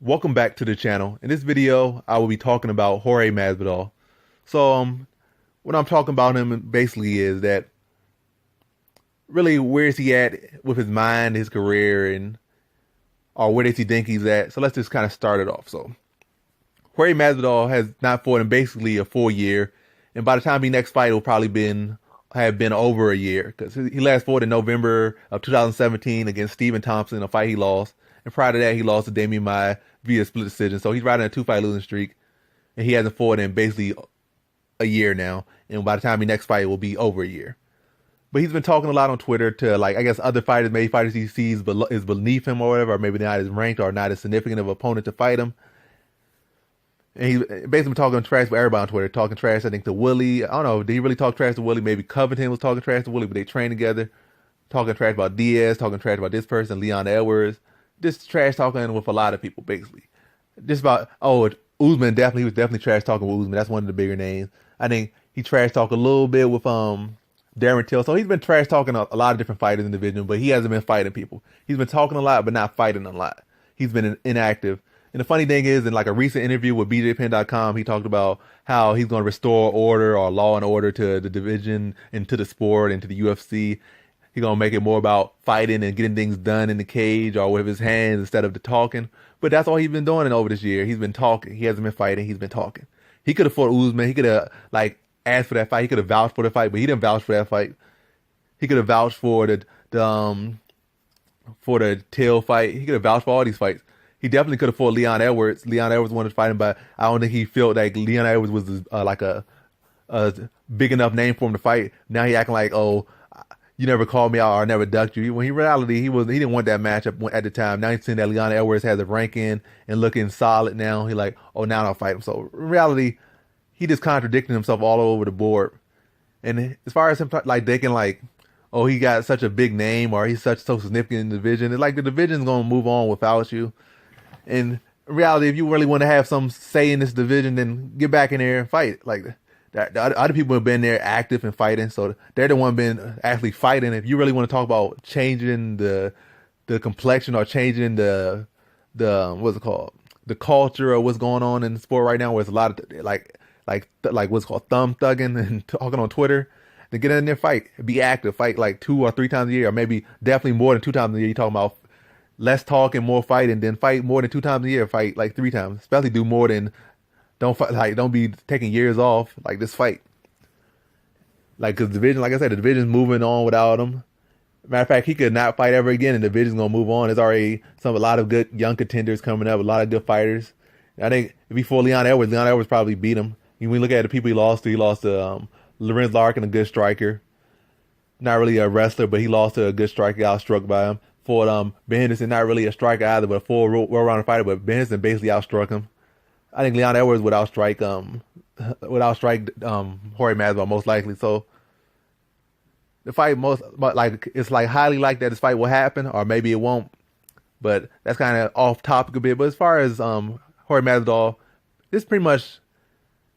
Welcome back to the channel. In this video, I will be talking about Jorge Masvidal. So, what I'm talking about him basically is that really where is he at with his mind, his career, and or where does he think he's at? So let's just kind of start it off. So, Jorge Masvidal has not fought in basically a full year, and by the time he next fight, will probably have been over a year because he last fought in November of 2017 against Stephen Thompson, a fight he lost. And prior to that, he lost to Damian Maia via split decision. So he's riding a 2-fight losing streak, and he hasn't fought in basically a year now. And by the time he next fight, it will be over a year. But he's been talking a lot on Twitter to, like, I guess other fighters, maybe fighters he sees is beneath him or whatever, or maybe not as ranked or not as significant of an opponent to fight him. And he's basically been talking trash with everybody on Twitter, talking trash, I think, to Willie. I don't know, did he really talk trash to Willie? Maybe Covington was talking trash to Willie, but they trained together. Talking trash about Diaz, talking trash about this person, Leon Edwards. Just trash talking with a lot of people, basically. Just about, Usman he was definitely trash talking with Usman. That's one of the bigger names. I think he trash talked a little bit with Darren Till. So he's been trash talking a lot of different fighters in the division, but he hasn't been fighting people. He's been talking a lot, but not fighting a lot. He's been inactive. And the funny thing is, in like a recent interview with BJPen.com, he talked about how he's going to restore order or law and order to the division and to the sport and to the UFC. He's going to make it more about fighting and getting things done in the cage or with his hands instead of the talking. But that's all he's been doing over this year. He's been talking. He hasn't been fighting. He's been talking. He could have fought Usman. He could have asked for that fight. He could have vouched for the fight, but he didn't vouch for that fight. He could have vouched for the Till fight. He could have vouched for all these fights. He definitely could have fought Leon Edwards. Leon Edwards wanted to fight him, but I don't think he felt like Leon Edwards was like a big enough name for him to fight. Now he acting like, oh, you never called me out or I never ducked you. When in reality, he didn't want that matchup at the time. Now he's saying that Leon Edwards has a ranking and looking solid now. He like, oh, now I'll fight him. So in reality, he just contradicting himself all over the board. And as far as him like they can like, oh, he got such a big name or he's so significant in the division, it's like the division's gonna move on without you. And in reality, if you really want to have some say in this division, then get back in there and fight. Like the other people have been there active and fighting, so they're the one been actually fighting. If you really want to talk about changing the complexion or changing the what's it called, the culture of what's going on in the sport right now, where it's a lot of like what's called thumb thugging and talking on Twitter, then get in there, fight, be active, fight like 2 or 3 times a year, or maybe definitely more than 2 times a year. You're talking about less talk and more fighting, then fight more than 2 times a year, fight like 3 times, especially do more than. Don't fight, like, don't be taking years off like this fight. Like, cause division, like I said, the division's moving on without him. Matter of fact, he could not fight ever again, and the division's gonna move on. There's already a lot of good young contenders coming up, a lot of good fighters. I think before Leon Edwards probably beat him. When we look at the people he lost to Lorenz Larkin, a good striker, not really a wrestler, but he lost to a good striker, outstruck by him. For Ben Henderson, not really a striker either, but a full well-rounded fighter. But Ben Henderson basically outstruck him. I think Leon Edwards would outstrike Jorge Masvidal most likely. So the fight it's like highly likely that this fight will happen, or maybe it won't. But that's kind of off topic a bit. But as far as Jorge Masvidal, this pretty much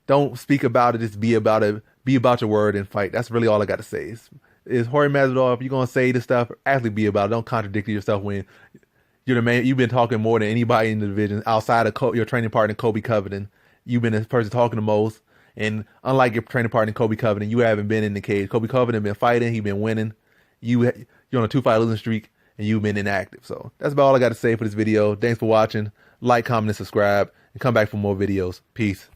don't speak about it. Just be about it. Be about your word and fight. That's really all I got to say. Is Jorge Masvidal, if you're gonna say this stuff, actually be about it. Don't contradict yourself when you're the man. You've been talking more than anybody in the division outside of your training partner, Kobe Covington. You've been the person talking the most. And unlike your training partner, Kobe Covington, you haven't been in the cage. Kobe Covington been fighting. He's been winning. You're on a 2-fight losing streak, and you've been inactive. So that's about all I got to say for this video. Thanks for watching. Like, comment, and subscribe. And come back for more videos. Peace.